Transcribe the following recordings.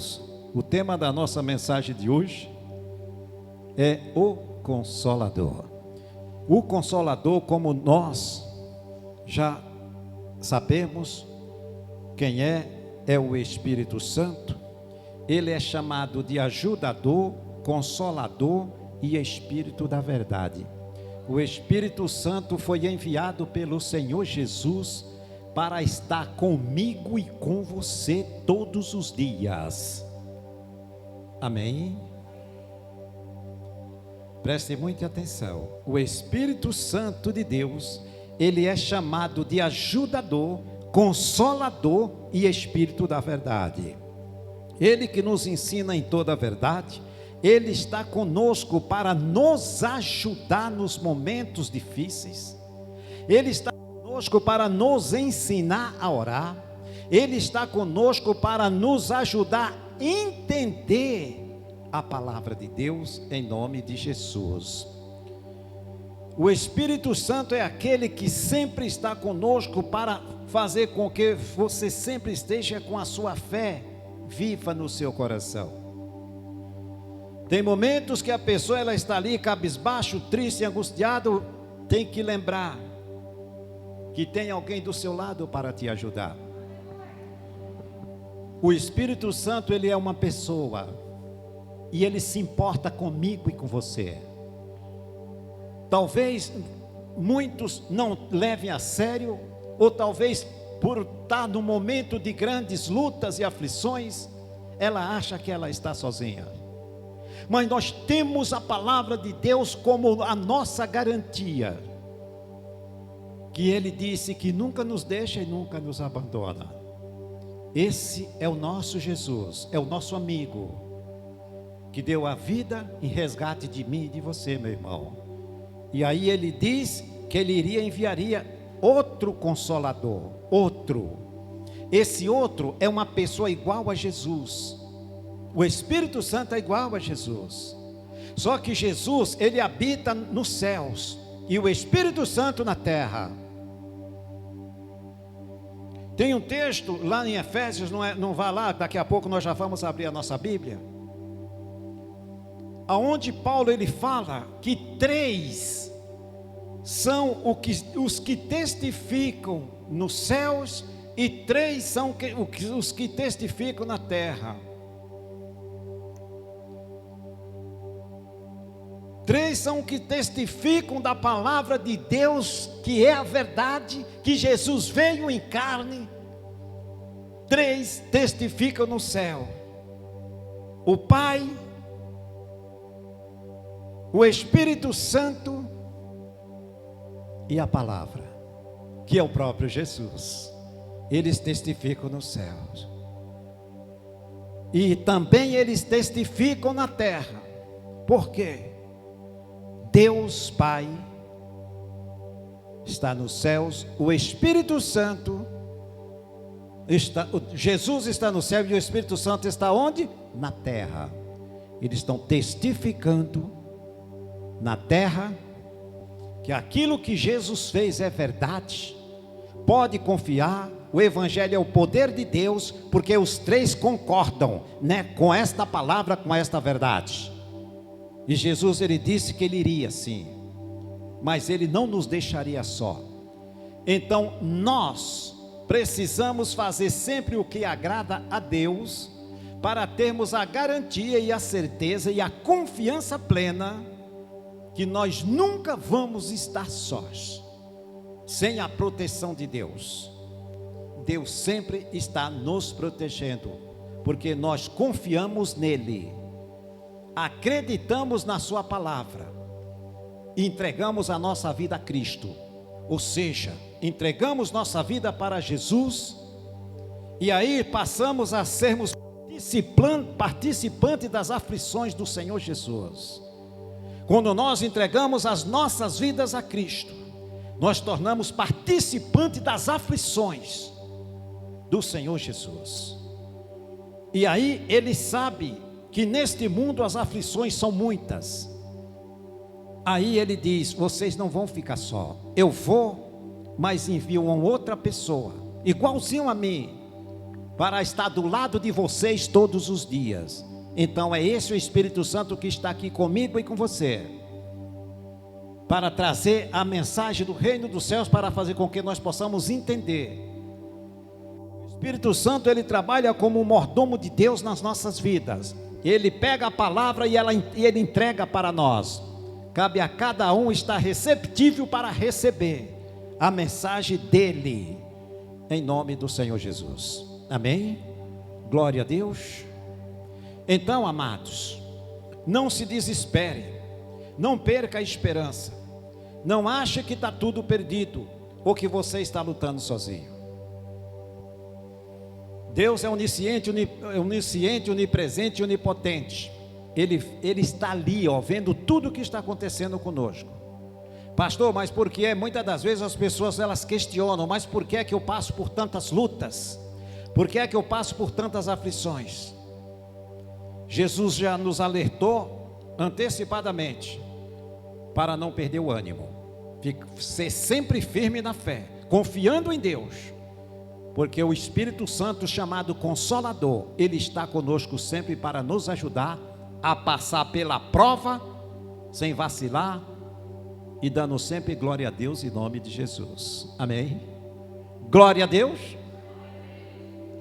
Deus, o tema da nossa mensagem de hoje é o Consolador. O Consolador, como nós já sabemos quem é o Espírito Santo. Ele é chamado de ajudador, consolador e Espírito da verdade. O Espírito Santo foi enviado pelo Senhor Jesus para estar comigo e com você todos os dias. Amém? Preste muita atenção. O Espírito Santo de Deus, ele é chamado de ajudador, consolador e Espírito da verdade. Ele que nos ensina em toda a verdade. Ele está conosco para nos ajudar nos momentos difíceis. Ele está conosco para nos ensinar a orar. Ele está conosco para nos ajudar a entender a palavra de Deus em nome de Jesus. O Espírito Santo é aquele que sempre está conosco para fazer com que você sempre esteja com a sua fé viva no seu coração. Tem momentos que a pessoa ela está ali cabisbaixo, triste, angustiado, tem que lembrar que tem alguém do seu lado para te ajudar. O Espírito Santo, ele é uma pessoa e ele se importa comigo e com você. Talvez muitos não levem a sério, ou talvez por estar no momento de grandes lutas e aflições, ela acha que ela está sozinha. Mas nós temos a palavra de Deus como a nossa garantia, que Ele disse que nunca nos deixa e nunca nos abandona. Esse é o nosso Jesus, é o nosso amigo, que deu a vida em resgate de mim e de você, meu irmão. E aí Ele diz que Ele enviaria outro Consolador, outro. Esse outro é uma pessoa igual a Jesus. O Espírito Santo é igual a Jesus, só que Jesus, ele habita nos céus, e o Espírito Santo na terra. Tem um texto lá em Efésios, não vá lá, daqui a pouco nós já vamos abrir a nossa Bíblia, aonde Paulo ele fala que três são os que testificam nos céus, e três são os que testificam na terra. Três são os que testificam da palavra de Deus, que é a verdade, que Jesus veio em carne. Três testificam no céu: o Pai, o Espírito Santo e a palavra, que é o próprio Jesus. Eles testificam nos céus, e também eles testificam na terra. Por quê? Deus Pai está nos céus, o Espírito Santo está, Jesus está no céu e o Espírito Santo está onde? Na terra. Eles estão testificando na terra que aquilo que Jesus fez é verdade. Pode confiar, o Evangelho é o poder de Deus, porque os três concordam, né, com esta palavra, com esta verdade. E Jesus ele disse que ele iria sim, mas ele não nos deixaria só. Então nós precisamos fazer sempre o que agrada a Deus, para termos a garantia e a certeza e a confiança plena que nós nunca vamos estar sós, sem a proteção de Deus. Deus sempre está nos protegendo, porque nós confiamos nele, acreditamos na sua palavra, entregamos a nossa vida a Cristo, ou seja, entregamos nossa vida para Jesus, e aí passamos a sermos participantes das aflições do Senhor Jesus. Quando nós entregamos as nossas vidas a Cristo, nós tornamos participantes das aflições do Senhor Jesus. E aí ele sabe que neste mundo as aflições são muitas. Aí ele diz: vocês não vão ficar só, eu vou, mas envio uma outra pessoa, igualzinho a mim, para estar do lado de vocês todos os dias. Então é esse o Espírito Santo que está aqui comigo e com você, para trazer a mensagem do reino dos céus, para fazer com que nós possamos entender. O Espírito Santo, ele trabalha como um mordomo de Deus nas nossas vidas. Ele pega a palavra e ele entrega para nós. Cabe a cada um estar receptível para receber a mensagem dele, em nome do Senhor Jesus. Amém? Glória a Deus. Então, amados, não se desespere, não perca a esperança, não ache que está tudo perdido, ou que você está lutando sozinho. Deus é onisciente, onipresente e onipotente. Ele está ali, vendo tudo o que está acontecendo conosco. Pastor, mas por que muitas das vezes as pessoas elas questionam, mas por que é que eu passo por tantas lutas? Por que é que eu passo por tantas aflições? Jesus já nos alertou antecipadamente para não perder o ânimo, ser sempre firme na fé, confiando em Deus, porque o Espírito Santo, chamado Consolador, ele está conosco sempre para nos ajudar a passar pela prova sem vacilar e dando sempre glória a Deus em nome de Jesus. Amém? Glória a Deus.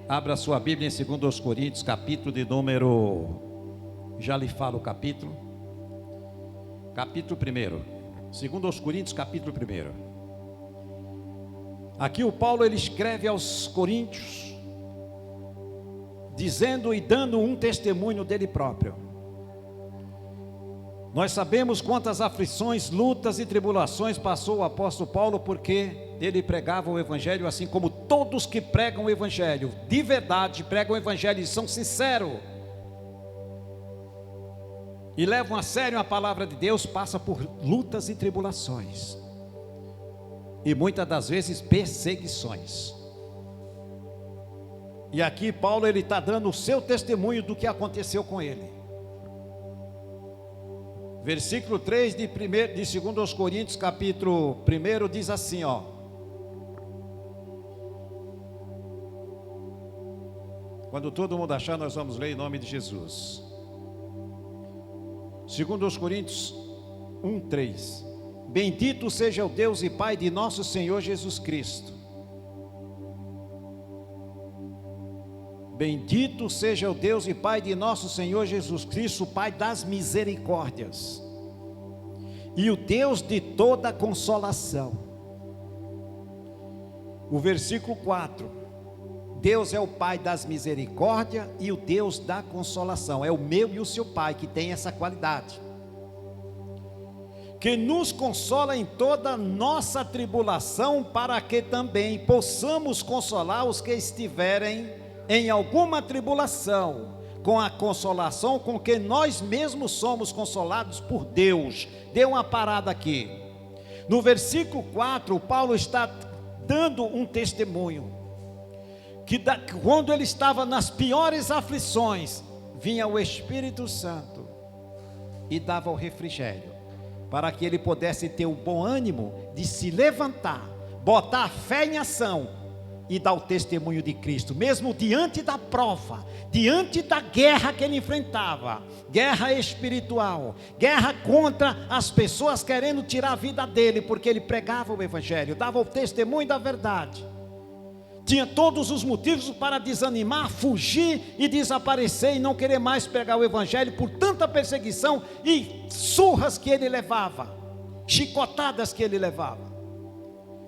Abra sua Bíblia em 2 Coríntios, capítulo de número, já lhe falo o capítulo 1. 2 Coríntios, capítulo 1. Aqui o Paulo, ele escreve aos coríntios, dizendo e dando um testemunho dele próprio. Nós sabemos quantas aflições, lutas e tribulações passou o apóstolo Paulo, porque ele pregava o evangelho, assim como todos que pregam o evangelho de verdade, pregam o evangelho e são sinceros e levam a sério a palavra de Deus, passa por lutas e tribulações, e muitas das vezes perseguições. E aqui Paulo, ele está dando o seu testemunho do que aconteceu com ele. Versículo 3 de 2 Coríntios, capítulo 1, diz assim, quando todo mundo achar, nós vamos ler em nome de Jesus. 2 Coríntios 1:3. Bendito seja o Deus e Pai de nosso Senhor Jesus Cristo. Bendito seja o Deus e Pai de nosso Senhor Jesus Cristo, Pai das misericórdias, e o Deus de toda consolação. O versículo 4. Deus é o Pai das misericórdias e o Deus da consolação. É o meu e o seu Pai que tem essa qualidade, que nos consola em toda nossa tribulação, para que também possamos consolar os que estiverem em alguma tribulação, com a consolação com que nós mesmos somos consolados por Deus. Dê uma parada aqui. No versículo 4, Paulo está dando um testemunho, que quando ele estava nas piores aflições, vinha o Espírito Santo e dava o refrigério, para que ele pudesse ter o bom ânimo de se levantar, botar a fé em ação e dar o testemunho de Cristo, mesmo diante da prova, diante da guerra que ele enfrentava, guerra espiritual, guerra contra as pessoas querendo tirar a vida dele, porque ele pregava o evangelho, dava o testemunho da verdade. Tinha todos os motivos para desanimar, fugir e desaparecer, e não querer mais pregar o evangelho por tanta perseguição e surras que ele levava, chicotadas que ele levava.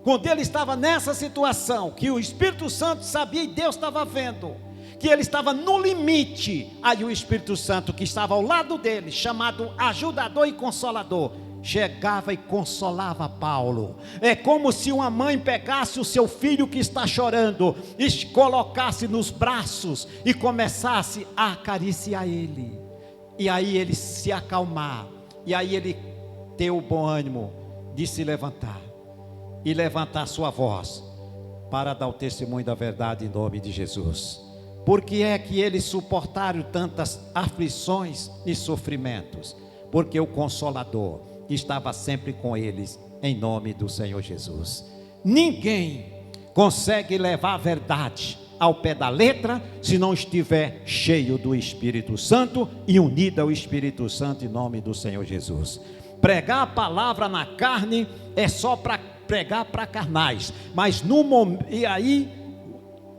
Quando ele estava nessa situação, que o Espírito Santo sabia e Deus estava vendo, que ele estava no limite, aí o Espírito Santo, que estava ao lado dele, chamado ajudador e consolador, chegava e consolava Paulo. É como se uma mãe pegasse o seu filho que está chorando e colocasse nos braços e começasse a acariciar ele, e aí ele se acalmar, e aí ele ter o bom ânimo de se levantar e levantar sua voz para dar o testemunho da verdade em nome de Jesus. Por que é que eles suportaram tantas aflições e sofrimentos? Porque o Consolador estava sempre com eles, em nome do Senhor Jesus. Ninguém consegue levar a verdade ao pé da letra, se não estiver cheio do Espírito Santo e unido ao Espírito Santo, em nome do Senhor Jesus. Pregar a palavra na carne é só para pregar para carnais, mas no momento, e aí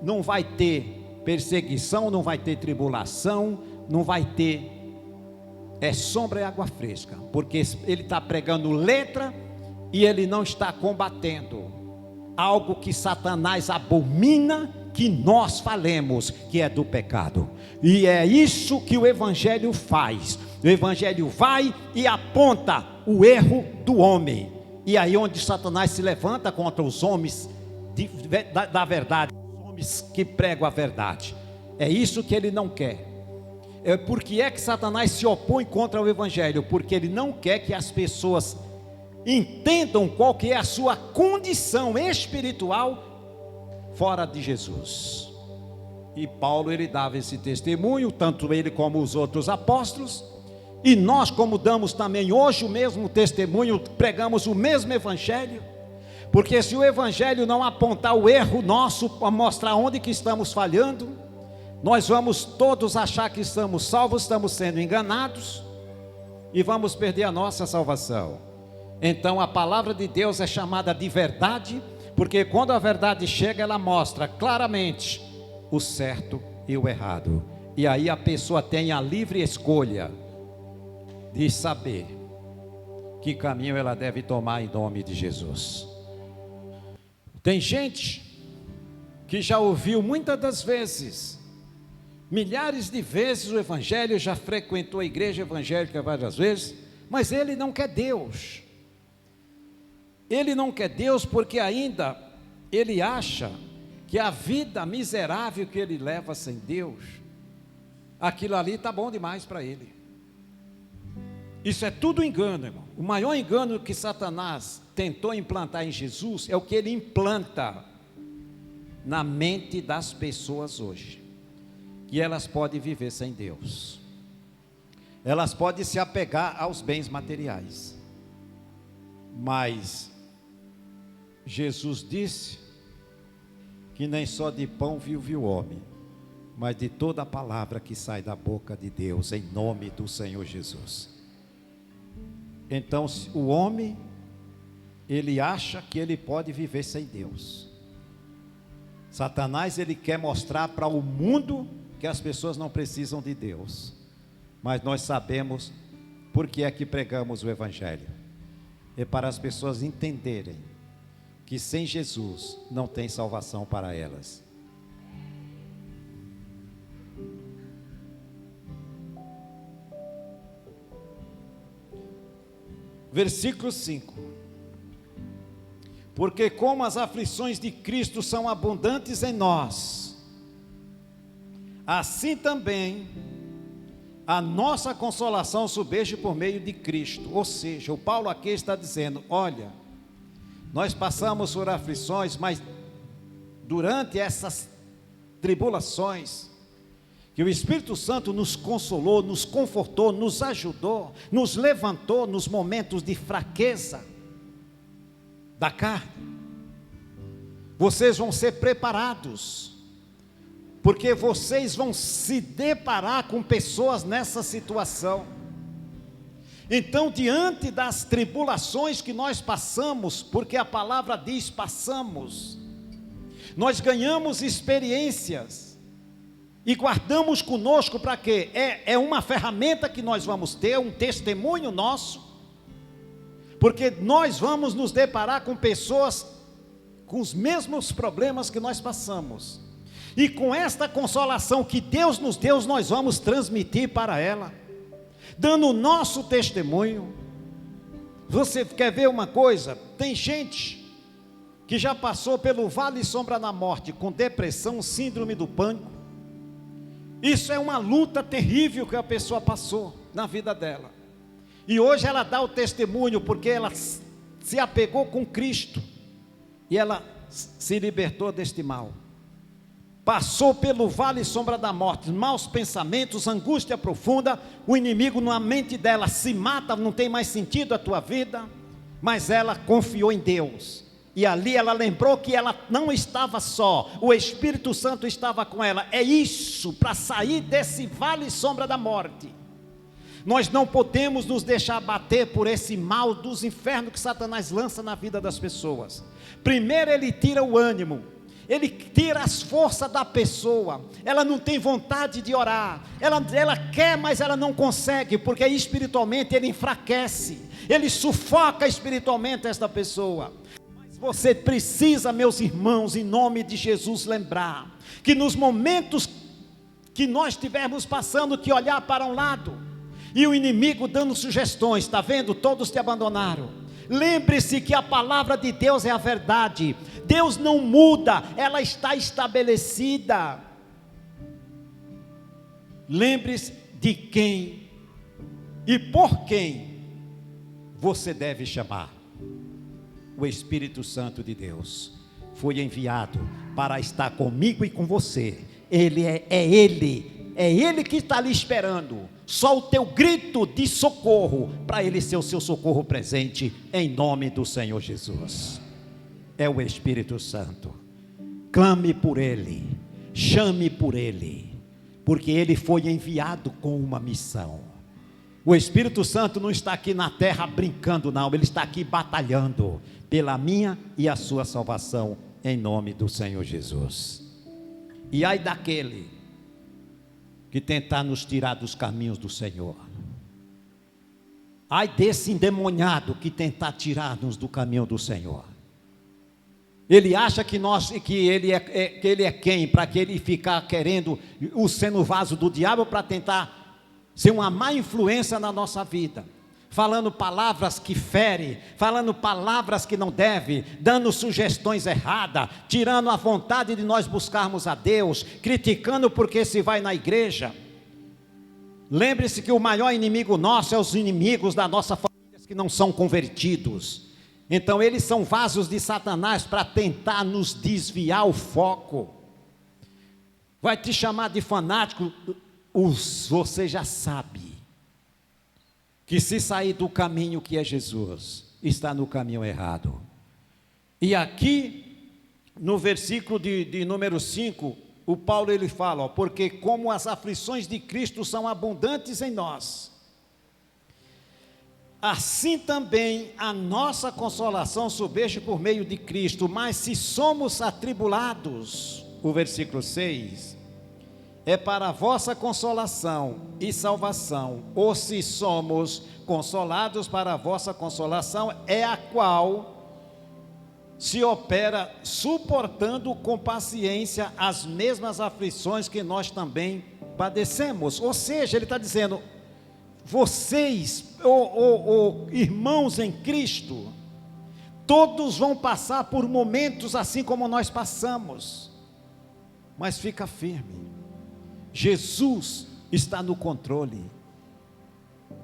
não vai ter perseguição, não vai ter tribulação, não vai ter, sombra e água fresca, porque ele está pregando letra e ele não está combatendo algo que Satanás abomina que nós falemos, que é do pecado. E é isso que o Evangelho faz. O Evangelho vai e aponta o erro do homem. E aí onde Satanás se levanta contra os homens da verdade, os homens que pregam a verdade. É isso que ele não quer. Por que é que Satanás se opõe contra o Evangelho? Porque ele não quer que as pessoas entendam qual que é a sua condição espiritual fora de Jesus. E Paulo, ele dava esse testemunho, tanto ele como os outros apóstolos, e nós, como damos também hoje o mesmo testemunho, pregamos o mesmo Evangelho, porque se o Evangelho não apontar o erro nosso, para mostrar onde que estamos falhando, nós vamos todos achar que estamos salvos, estamos sendo enganados, e vamos perder a nossa salvação. Então a palavra de Deus é chamada de verdade, porque quando a verdade chega, ela mostra claramente o certo e o errado, e aí a pessoa tem a livre escolha de saber que caminho ela deve tomar em nome de Jesus. Tem gente que já ouviu muitas das vezes, milhares de vezes o Evangelho, já frequentou a igreja evangélica várias vezes, mas ele não quer Deus. Ele não quer Deus porque ainda ele acha que a vida miserável que ele leva sem Deus, aquilo ali está bom demais para ele. Isso é tudo engano, irmão. O maior engano que Satanás tentou implantar em Jesus é o que ele implanta na mente das pessoas hoje, que elas podem viver sem Deus, elas podem se apegar aos bens materiais, mas Jesus disse que nem só de pão vive o homem, mas de toda a palavra que sai da boca de Deus, em nome do Senhor Jesus. Então o homem, ele acha que ele pode viver sem Deus. Satanás, ele quer mostrar para o mundo que as pessoas não precisam de Deus, mas nós sabemos por que é que pregamos o Evangelho. É para as pessoas entenderem que sem Jesus não tem salvação para elas. Versículo 5: porque como as aflições de Cristo são abundantes em nós, assim também a nossa consolação sobeja por meio de Cristo. Ou seja, o Paulo aqui está dizendo: olha, nós passamos por aflições, mas durante essas tribulações, que o Espírito Santo nos consolou, nos confortou, nos ajudou, nos levantou nos momentos de fraqueza da carne. Vocês vão ser preparados, porque vocês vão se deparar com pessoas nessa situação. Então, diante das tribulações que nós passamos, porque a palavra diz passamos, nós ganhamos experiências e guardamos conosco para quê? É uma ferramenta que nós vamos ter, um testemunho nosso, porque nós vamos nos deparar com pessoas com os mesmos problemas que nós passamos, e com esta consolação que Deus nos deu, nós vamos transmitir para ela, dando o nosso testemunho. Você quer ver uma coisa? Tem gente que já passou pelo vale e sombra da morte, com depressão, síndrome do pânico. Isso é uma luta terrível que a pessoa passou na vida dela, e hoje ela dá o testemunho, porque ela se apegou com Cristo, e ela se libertou deste mal. Passou pelo vale e sombra da morte, maus pensamentos, angústia profunda, o inimigo na mente dela se mata, não tem mais sentido a tua vida, mas ela confiou em Deus, E ali ela lembrou que ela não estava só, o Espírito Santo estava com ela. É isso, para sair desse vale sombra da morte. Nós não podemos nos deixar bater por esse mal dos infernos que Satanás lança na vida das pessoas. Primeiro ele tira o ânimo, ele tira as forças da pessoa. Ela não tem vontade de orar, ela quer, mas ela não consegue, porque espiritualmente ele enfraquece, ele sufoca espiritualmente esta pessoa. Você precisa, meus irmãos, em nome de Jesus, lembrar que nos momentos que nós estivermos passando, que olhar para um lado e o inimigo dando sugestões, está vendo? Todos te abandonaram. Lembre-se que a palavra de Deus é a verdade. Deus não muda, ela está estabelecida. Lembre-se de quem e por quem você deve chamar. O Espírito Santo de Deus foi enviado para estar comigo e com você. Ele é Ele que está ali esperando. Só o teu grito de socorro, para Ele ser o seu socorro presente, em nome do Senhor Jesus. É o Espírito Santo. Clame por Ele, chame por Ele, porque Ele foi enviado com uma missão. O Espírito Santo não está aqui na terra brincando, não. Ele está aqui batalhando pela minha e a sua salvação, em nome do Senhor Jesus. E ai daquele que tentar nos tirar dos caminhos do Senhor. Ai desse endemoniado que tentar tirar-nos do caminho do Senhor. Ele acha que ele é quem? Para que ele ficar querendo sendo vaso do diabo para tentar ser uma má influência na nossa vida, falando palavras que ferem, falando palavras que não deve, dando sugestões erradas, tirando a vontade de nós buscarmos a Deus, criticando porque se vai na igreja. Lembre-se que o maior inimigo nosso é os inimigos da nossa família que não são convertidos. Então eles são vasos de Satanás para tentar nos desviar o foco. Vai te chamar de fanático, você já sabe que se sair do caminho que é Jesus, está no caminho errado. E aqui, no versículo de número 5, o Paulo ele fala, porque como as aflições de Cristo são abundantes em nós, assim também a nossa consolação sobeja por meio de Cristo. Mas se somos atribulados, o versículo 6, é para a vossa consolação e salvação, ou se somos consolados, para a vossa consolação é a qual se opera suportando com paciência as mesmas aflições que nós também padecemos. Ou seja, ele está dizendo, vocês, irmãos em Cristo, todos vão passar por momentos assim como nós passamos, mas fica firme. Jesus está no controle.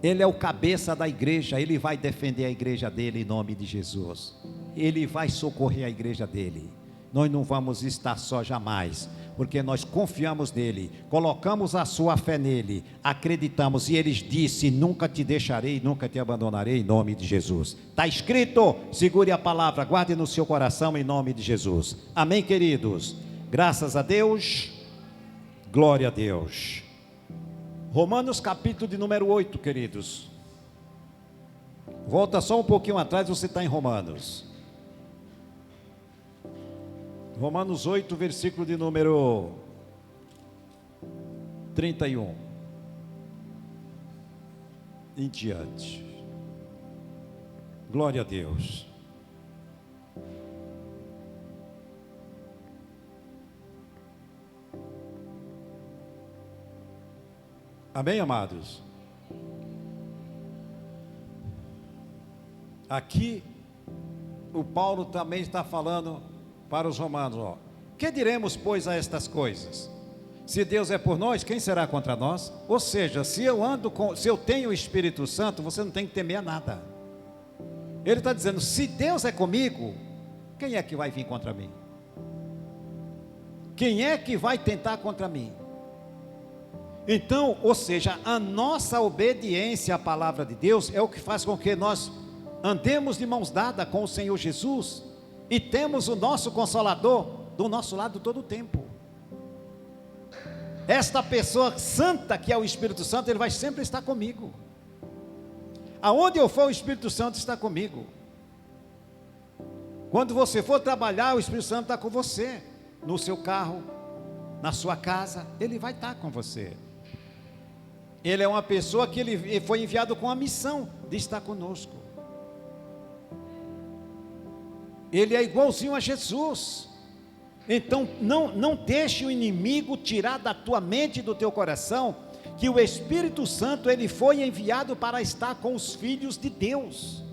Ele é o cabeça da igreja. Ele vai defender a igreja dele em nome de Jesus. Ele vai socorrer a igreja dele. Nós não vamos estar só jamais, porque nós confiamos nele, colocamos a sua fé nele, acreditamos, e ele disse, nunca te deixarei, nunca te abandonarei, em nome de Jesus. Está escrito, segure a palavra, guarde no seu coração, em nome de Jesus. Amém, queridos? Graças a Deus. Glória a Deus. Romanos capítulo de número 8, queridos. Volta só um pouquinho atrás, você está em Romanos. Romanos 8, versículo de número 31. Em diante. Glória a Deus. Amém, amados? Aqui, o Paulo também está falando para os romanos, que diremos, pois, a estas coisas? Se Deus é por nós, quem será contra nós? Ou seja, se eu tenho o Espírito Santo, você não tem que temer a nada. Ele está dizendo, se Deus é comigo, quem é que vai vir contra mim? Quem é que vai tentar contra mim? Então, ou seja, a nossa obediência à palavra de Deus é o que faz com que nós andemos de mãos dadas com o Senhor Jesus. e temos o nosso Consolador do nosso lado todo o tempo. Esta pessoa santa que é o Espírito Santo, ele vai sempre estar comigo. Aonde eu for, o Espírito Santo está comigo. Quando você for trabalhar, o Espírito Santo está com você. No seu carro, na sua casa, ele vai estar com você. Ele é uma pessoa que ele foi enviado com a missão de estar conosco. Ele é igualzinho a Jesus. Então não deixe o inimigo tirar da tua mente e do teu coração que o Espírito Santo ele foi enviado para estar com os filhos de Deus.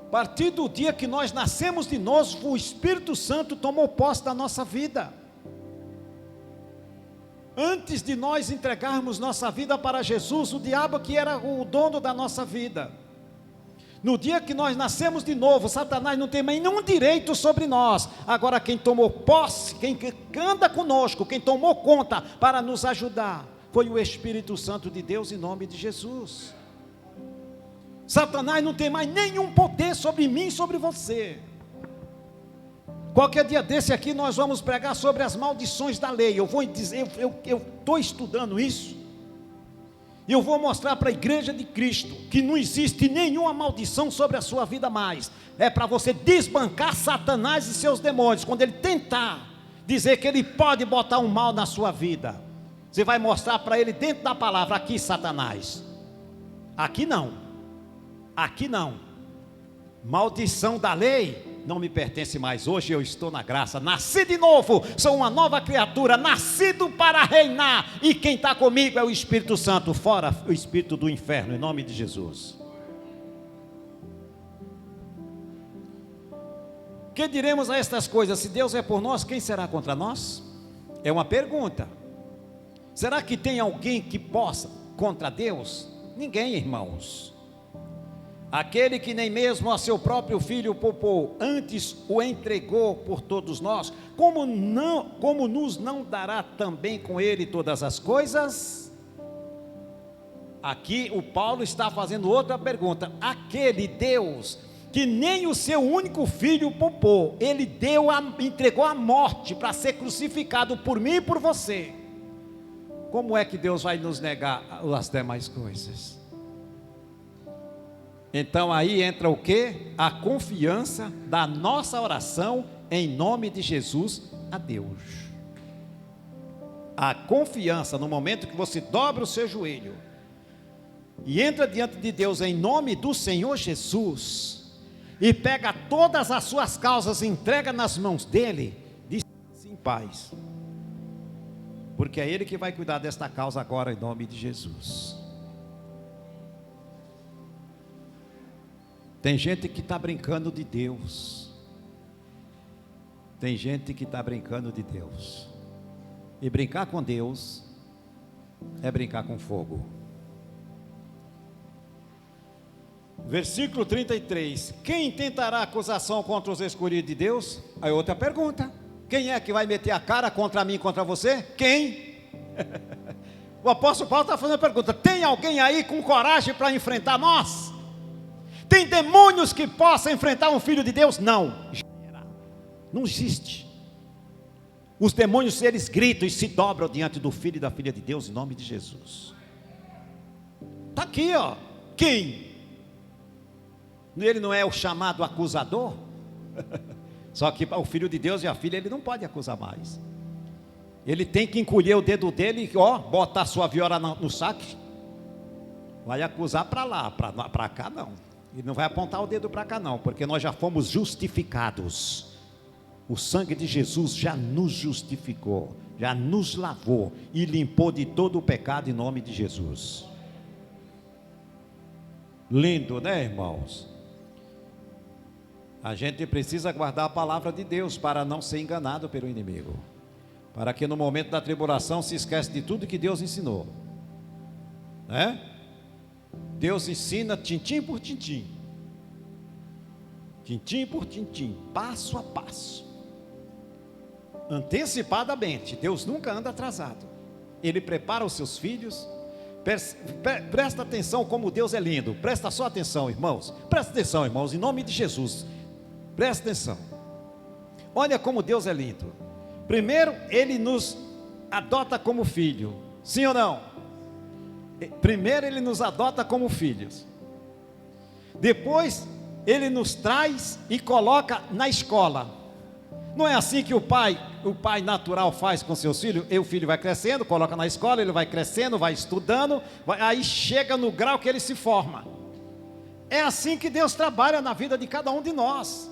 A partir do dia que nós nascemos de novo, o Espírito Santo tomou posse da nossa vida. Antes de nós entregarmos nossa vida para Jesus, o diabo que era o dono da nossa vida. No dia que nós nascemos de novo, Satanás não tem mais nenhum direito sobre nós. Agora quem tomou posse, quem anda conosco, quem tomou conta para nos ajudar, foi o Espírito Santo de Deus em nome de Jesus. Satanás não tem mais nenhum poder sobre mim e sobre você. Qualquer dia desse aqui nós vamos pregar sobre as maldições da lei. Eu vou dizer, eu estou estudando isso. E eu vou mostrar para a igreja de Cristo que não existe nenhuma maldição sobre a sua vida mais. É para você desbancar Satanás e seus demônios. Quando ele tentar dizer que ele pode botar um mal na sua vida, você vai mostrar para ele dentro da palavra: aqui Satanás, aqui não, aqui não. Maldição da lei não me pertence mais. Hoje eu estou na graça, nasci de novo, sou uma nova criatura, nascido para reinar, e quem está comigo é o Espírito Santo, fora o espírito do inferno, em nome de Jesus. Que diremos a estas coisas? Se Deus é por nós, quem será contra nós? É uma pergunta. Será que tem alguém que possa contra Deus? Ninguém, irmãos. Aquele que nem mesmo a seu próprio filho poupou, antes o entregou por todos nós, como nos não dará também com ele todas as coisas? Aqui o Paulo está fazendo outra pergunta. Aquele Deus que nem o seu único filho poupou, ele entregou a morte para ser crucificado por mim e por você, como é que Deus vai nos negar as demais coisas? Então aí entra o que? A confiança da nossa oração em nome de Jesus a Deus. A confiança no momento que você dobra o seu joelho e entra diante de Deus em nome do Senhor Jesus e pega todas as suas causas e entrega nas mãos dele, descanse em paz, porque é ele que vai cuidar desta causa agora em nome de Jesus. Tem gente que está brincando de Deus. Tem gente que está brincando de Deus. E brincar com Deus é brincar com fogo. Versículo 33. Quem tentará acusação contra os escolhidos de Deus? Aí outra pergunta. Quem é que vai meter a cara contra mim e contra você? Quem? O apóstolo Paulo está fazendo a pergunta. Tem alguém aí com coragem para enfrentar nós? Tem demônios que possam enfrentar um filho de Deus? Não, não existe. Os demônios, eles gritam e se dobram diante do filho e da filha de Deus em nome de Jesus. Está aqui, ó. Quem? Ele não é o chamado acusador? Só que o filho de Deus e a filha, ele não pode acusar mais. Ele tem que encolher o dedo dele e botar a sua viola no saco. Vai acusar para lá, para cá não. Ele não vai apontar o dedo para cá não, porque nós já fomos justificados. O sangue de Jesus já nos justificou, já nos lavou e limpou de todo o pecado em nome de Jesus. Lindo, né, irmãos? A gente precisa guardar a palavra de Deus para não ser enganado pelo inimigo, para que no momento da tribulação se esqueça de tudo que Deus ensinou, né? Deus ensina tintim por tintim, tintim por tintim, passo a passo, antecipadamente. Deus nunca anda atrasado. Ele prepara os seus filhos, Presta atenção como Deus é lindo. Presta só atenção, irmãos. Presta atenção, irmãos, em nome de Jesus. Presta atenção. Olha como Deus é lindo. Primeiro, Ele nos adota como filho. Sim ou não? Primeiro, Ele nos adota como filhos. Depois, Ele nos traz e coloca na escola. Não é assim que o pai natural faz com seus filhos? O filho vai crescendo, coloca na escola, ele vai crescendo, vai estudando, aí chega no grau que ele se forma. É assim que Deus trabalha na vida de cada um de nós.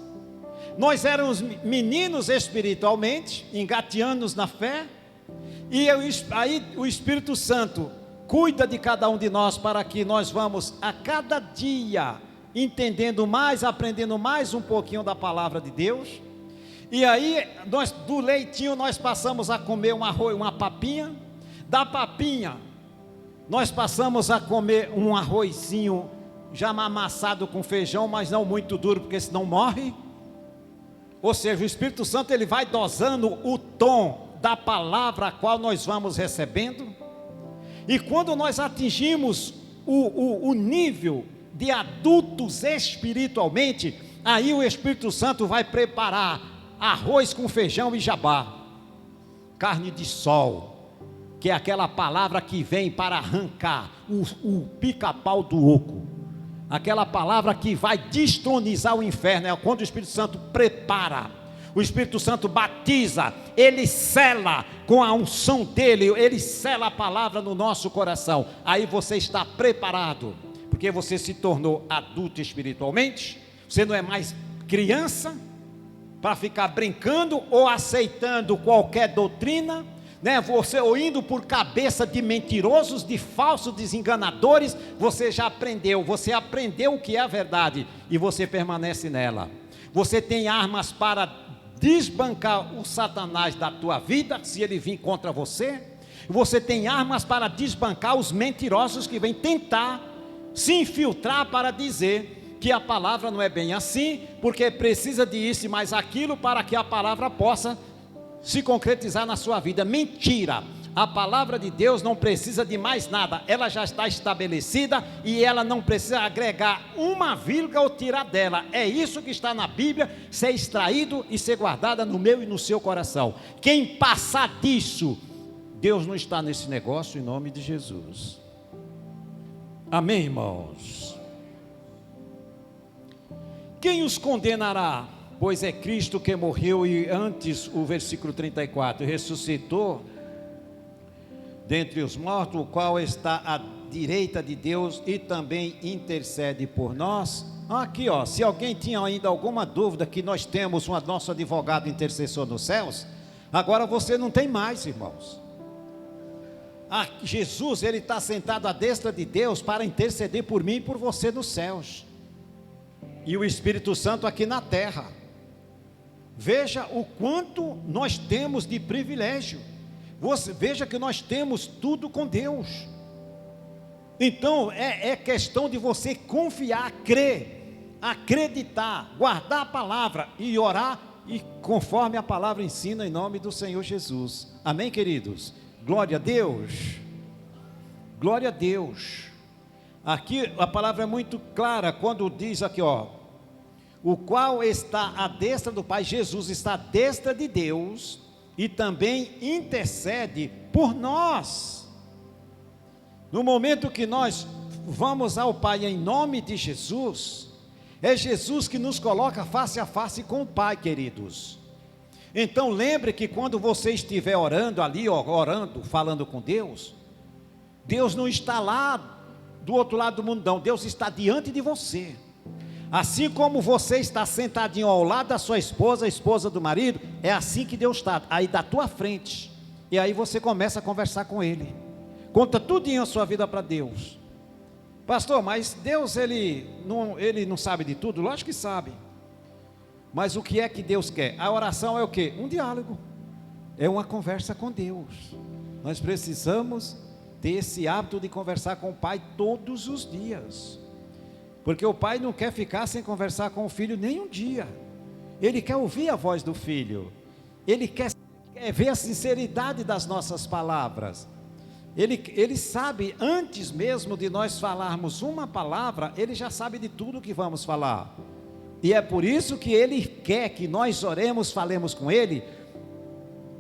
Nós éramos meninos espiritualmente, engateando-nos na fé, e aí o Espírito Santo cuida de cada um de nós para que nós vamos a cada dia entendendo mais, aprendendo mais um pouquinho da palavra de Deus. E aí, do leitinho nós passamos a comer um arroz, uma papinha. Da papinha, nós passamos a comer um arrozinho já amassado com feijão, mas não muito duro, porque senão morre. Ou seja, o Espírito Santo ele vai dosando o tom da palavra a qual nós vamos recebendo. E quando nós atingimos o nível de adultos espiritualmente, aí o Espírito Santo vai preparar arroz com feijão e jabá, carne de sol, que é aquela palavra que vem para arrancar o pica-pau do oco, aquela palavra que vai destronizar o inferno. É quando o Espírito Santo prepara, o Espírito Santo batiza, ele sela com a unção dele, ele sela a palavra no nosso coração. Aí você está preparado, porque você se tornou adulto espiritualmente, você não é mais criança, para ficar brincando ou aceitando qualquer doutrina, né? Você ou indo por cabeça de mentirosos, de falsos desenganadores. Você já aprendeu, você aprendeu o que é a verdade e você permanece nela. Você tem armas para desbancar o Satanás da tua vida, se ele vir contra você. Você tem armas para desbancar os mentirosos que vêm tentar se infiltrar para dizer que a palavra não é bem assim, porque precisa de isso e mais aquilo para que a palavra possa se concretizar na sua vida. Mentira! A palavra de Deus não precisa de mais nada, ela já está estabelecida e ela não precisa agregar uma vírgula ou tirar dela. É isso que está na Bíblia, ser extraído e ser guardada no meu e no seu coração. Quem passar disso, Deus não está nesse negócio, em nome de Jesus. Amém, irmãos? Quem os condenará? Pois é Cristo que morreu e antes, o versículo 34, ressuscitou dentre os mortos, o qual está à direita de Deus e também intercede por nós. Aqui ó, se alguém tinha ainda alguma dúvida que nós temos um nosso advogado intercessor nos céus, agora você não tem mais, irmãos. Jesus, ele está sentado à destra de Deus para interceder por mim e por você nos céus. E o Espírito Santo aqui na terra. Veja o quanto nós temos de privilégio. Veja que nós temos tudo com Deus. Então é questão de você confiar, crer, acreditar, guardar a palavra e orar e conforme a palavra ensina, em nome do Senhor Jesus. Amém, queridos? Glória a Deus. Glória a Deus. Aqui a palavra é muito clara quando diz aqui ó, o qual está à destra do Pai. Jesus está à destra de Deus e também intercede por nós. No momento que nós vamos ao Pai em nome de Jesus, é Jesus que nos coloca face a face com o Pai, queridos. Então lembre que quando você estiver orando ali, orando, falando com Deus, Deus não está lá do outro lado do mundão, Deus está diante de você. Assim como você está sentadinho ao lado da sua esposa, a esposa do marido, é assim que Deus está, aí da tua frente. E aí você começa a conversar com Ele. Conta tudinho a sua vida para Deus. Pastor, mas Deus ele não sabe de tudo? Lógico que sabe. Mas o que é que Deus quer? A oração é o quê? Um diálogo. É uma conversa com Deus. Nós precisamos ter esse hábito de conversar com o Pai todos os dias. Porque o pai não quer ficar sem conversar com o filho nem um dia. Ele quer ouvir a voz do filho. Ele quer ver a sinceridade das nossas palavras. Ele sabe, antes mesmo de nós falarmos uma palavra, Ele já sabe de tudo que vamos falar. E é por isso que Ele quer que nós oremos, falemos com Ele,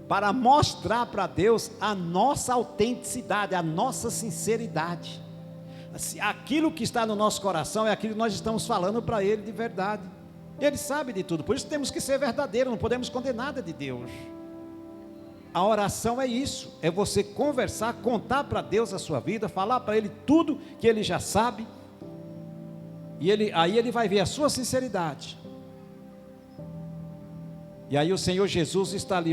para mostrar para Deus a nossa autenticidade, a nossa sinceridade. Aquilo que está no nosso coração é aquilo que nós estamos falando para Ele de verdade. Ele sabe de tudo, por isso temos que ser verdadeiros, não podemos esconder nada de Deus. A oração é isso, é você conversar, contar para Deus a sua vida, falar para Ele tudo que Ele já sabe, e aí Ele vai ver a sua sinceridade. E aí o Senhor Jesus está ali,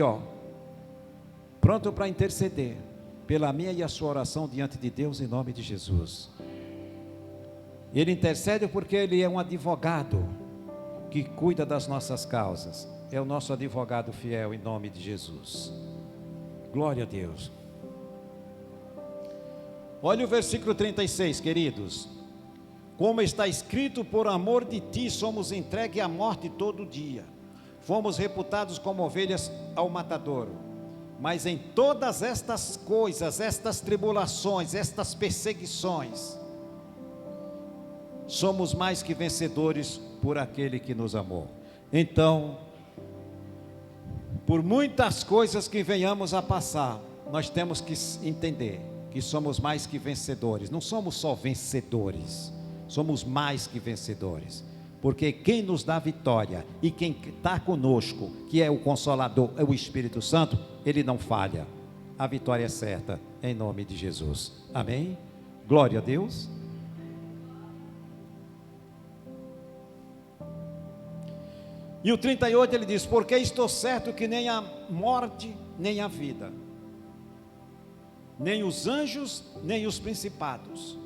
pronto para interceder pela minha e a sua oração diante de Deus, em nome de Jesus. Ele intercede porque Ele é um advogado que cuida das nossas causas, é o nosso advogado fiel, em nome de Jesus. Glória a Deus. Olha o versículo 36, queridos. Como está escrito, por amor de ti somos entregues à morte todo dia, fomos reputados como ovelhas ao matadouro. Mas em todas estas coisas, estas tribulações, estas perseguições, somos mais que vencedores por aquele que nos amou. Então, por muitas coisas que venhamos a passar, nós temos que entender que somos mais que vencedores. Não somos só vencedores, somos mais que vencedores, porque quem nos dá vitória e quem está conosco, que é o Consolador, é o Espírito Santo, Ele não falha. A vitória é certa, em nome de Jesus. Amém? Glória a Deus. E o 38 ele diz: porque estou certo que nem a morte, nem a vida, nem os anjos, nem os principados,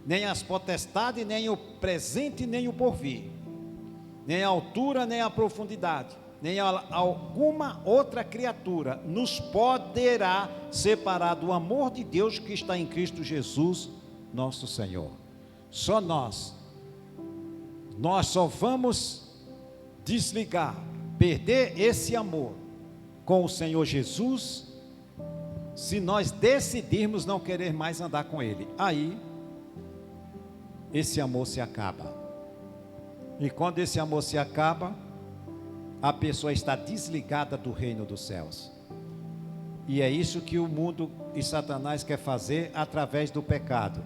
nem as potestades, nem o presente, nem o porvir, nem a altura, nem a profundidade, nem alguma outra criatura nos poderá separar do amor de Deus que está em Cristo Jesus, nosso Senhor. Só nós só vamos desligar, perder esse amor com o Senhor Jesus, se nós decidirmos não querer mais andar com Ele. Aí, esse amor se acaba. E quando esse amor se acaba, a pessoa está desligada do reino dos céus. E é isso que o mundo e Satanás quer fazer através do pecado.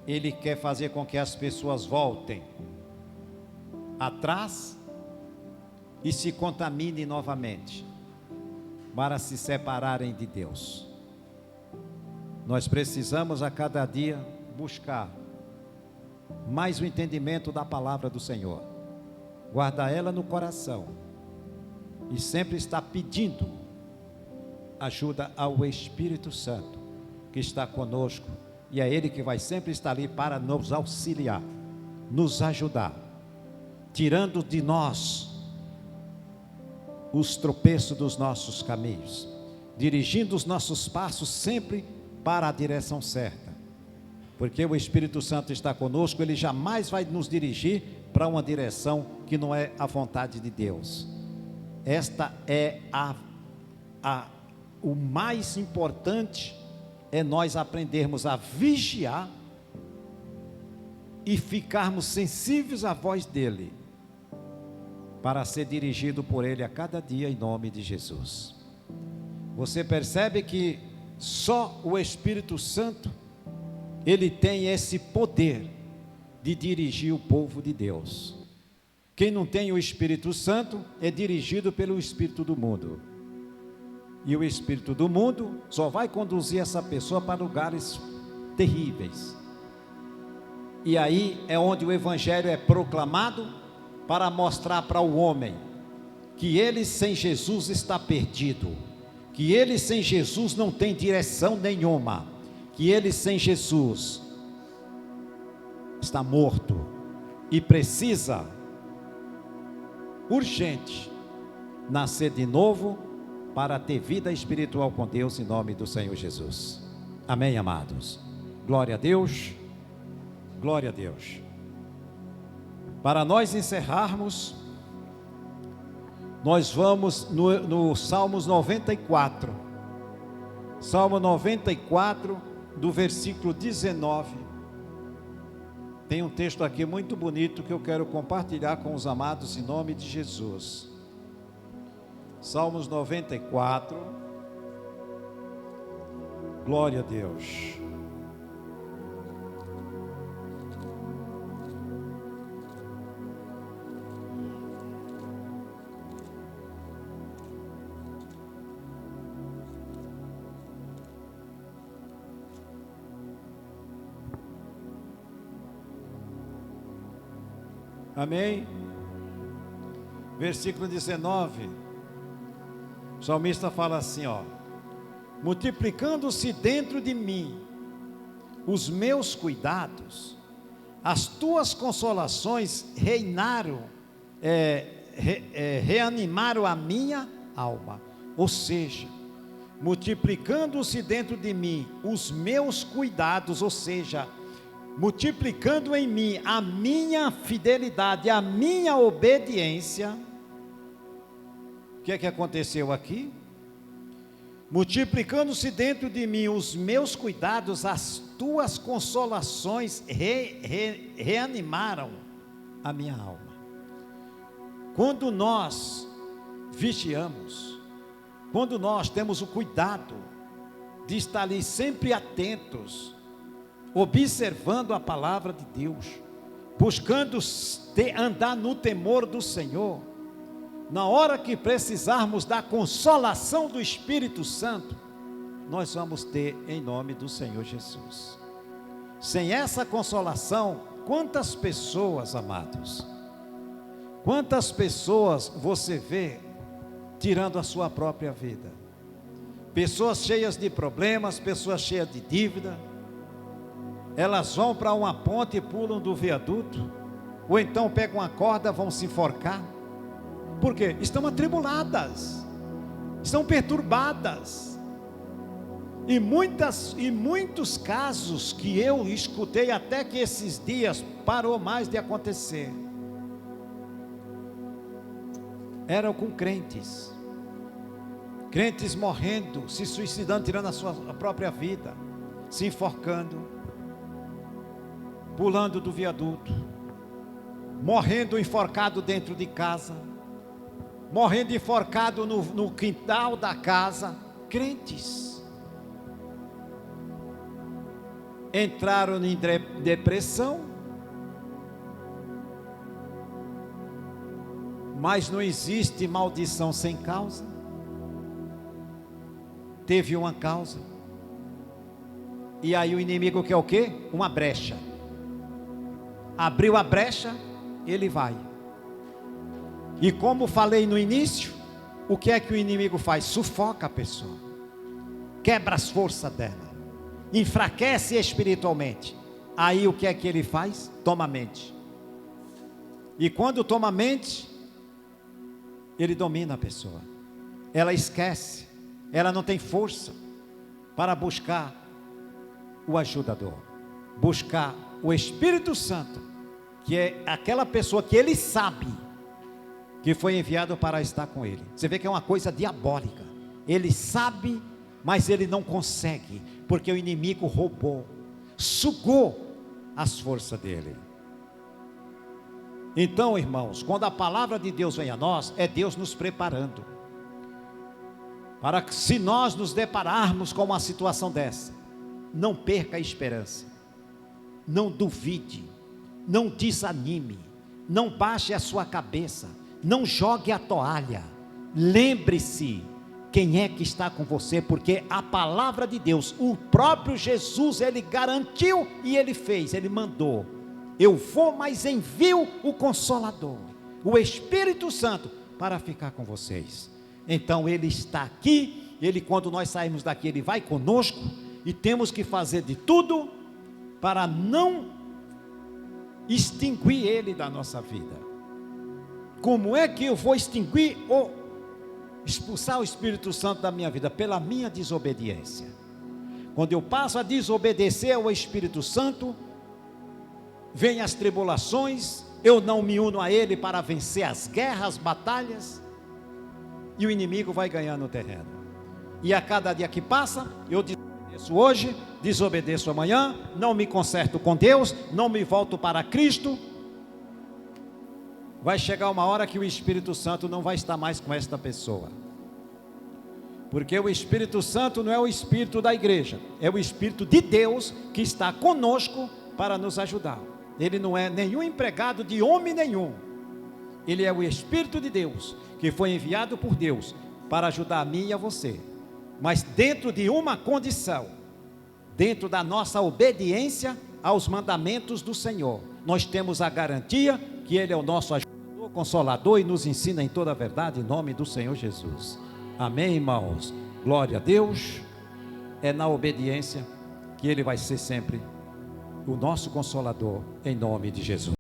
Ele quer fazer com que as pessoas voltem atrás e se contaminem novamente, para se separarem de Deus. Nós precisamos a cada dia buscar mais o entendimento da palavra do Senhor, guardar ela no coração e sempre estar pedindo ajuda ao Espírito Santo que está conosco, e é Ele que vai sempre estar ali para nos auxiliar, nos ajudar, tirando de nós os tropeços dos nossos caminhos, dirigindo os nossos passos sempre para a direção certa, porque o Espírito Santo está conosco. Ele jamais vai nos dirigir para uma direção que não é a vontade de Deus. Esta é o mais importante, é nós aprendermos a vigiar e ficarmos sensíveis à voz dEle, para ser dirigido por Ele a cada dia, em nome de Jesus. Você percebe que só o Espírito Santo, Ele tem esse poder de dirigir o povo de Deus. Quem não tem o Espírito Santo é dirigido pelo Espírito do mundo, e o Espírito do mundo só vai conduzir essa pessoa para lugares terríveis. E aí é onde o Evangelho é proclamado, para mostrar para o homem que ele sem Jesus está perdido, que ele sem Jesus não tem direção nenhuma, que ele sem Jesus está morto e precisa urgente nascer de novo para ter vida espiritual com Deus, em nome do Senhor Jesus. Amém, amados? Glória a Deus, glória a Deus. Para nós encerrarmos, nós vamos no Salmos 94. Salmo 94, do versículo 19. Tem um texto aqui muito bonito que eu quero compartilhar com os amados em nome de Jesus. Salmos 94. Glória a Deus. Amém? Versículo 19, o salmista fala assim, ó: multiplicando-se dentro de mim os meus cuidados, as tuas consolações reanimaram a minha alma. Ou seja, multiplicando-se dentro de mim os meus cuidados, ou seja, multiplicando em mim a minha fidelidade, a minha obediência. O que é que aconteceu aqui? Multiplicando-se dentro de mim os meus cuidados, as tuas consolações reanimaram a minha alma. Quando nós vigiamos, quando nós temos o cuidado de estar ali sempre atentos, observando a palavra de Deus, buscando andar no temor do Senhor, na hora que precisarmos da consolação do Espírito Santo, nós vamos ter em nome do Senhor Jesus. Sem essa consolação, quantas pessoas, amados, quantas pessoas você vê tirando a sua própria vida? Pessoas cheias de problemas, pessoas cheias de dívida. Elas vão para uma ponte e pulam do viaduto, ou então pegam uma corda, vão se enforcar. Por quê? Estão atribuladas, estão perturbadas. E muitos casos que eu escutei até que esses dias parou mais de acontecer, eram com crentes morrendo, se suicidando, tirando a sua própria vida, se enforcando, pulando do viaduto, morrendo enforcado dentro de casa, morrendo enforcado no quintal da casa. Crentes entraram em depressão, mas não existe maldição sem causa. Teve uma causa, e aí o inimigo quer o quê? Uma brecha. Abriu a brecha, ele vai. E como falei no início, o que é que o inimigo faz? Sufoca a pessoa, quebra as forças dela, enfraquece espiritualmente. Aí o que é que ele faz? Toma a mente. E quando toma a mente, ele domina a pessoa. Ela esquece, ela não tem força para buscar o ajudador, buscar o Espírito Santo, que é aquela pessoa que ele sabe que foi enviado para estar com ele. Você vê que é uma coisa diabólica. Ele sabe, mas ele não consegue, porque o inimigo roubou, sugou as forças dele. Então, irmãos, quando a palavra de Deus vem a nós, é Deus nos preparando para que, se nós nos depararmos com uma situação dessa, não perca a esperança, não duvide, não desanime, não baixe a sua cabeça, não jogue a toalha. Lembre-se quem é que está com você, porque a palavra de Deus, o próprio Jesus, ele garantiu e ele fez, ele mandou: eu vou, mas envio o Consolador, o Espírito Santo, para ficar com vocês. Então ele está aqui, ele, quando nós sairmos daqui, ele vai conosco, e temos que fazer de tudo para não extinguir ele da nossa vida. Como é que eu vou extinguir ou expulsar o Espírito Santo da minha vida? Pela minha desobediência. Quando eu passo a desobedecer ao Espírito Santo, vem as tribulações, eu não me uno a ele para vencer as guerras, as batalhas, e o inimigo vai ganhando terreno. E a cada dia que passa, eu desobedeço hoje, desobedeço amanhã, não me conserto com Deus, não me volto para Cristo. Vai chegar uma hora que o Espírito Santo não vai estar mais com esta pessoa. Porque o Espírito Santo não é o Espírito da igreja, é o Espírito de Deus que está conosco para nos ajudar. Ele não é nenhum empregado de homem nenhum. Ele é o Espírito de Deus, que foi enviado por Deus para ajudar a mim e a você. Mas dentro de uma condição, dentro da nossa obediência aos mandamentos do Senhor. Nós temos a garantia que Ele é o nosso ajudador, consolador e nos ensina em toda a verdade, em nome do Senhor Jesus. Amém, irmãos? Glória a Deus. É na obediência que Ele vai ser sempre o nosso consolador, em nome de Jesus.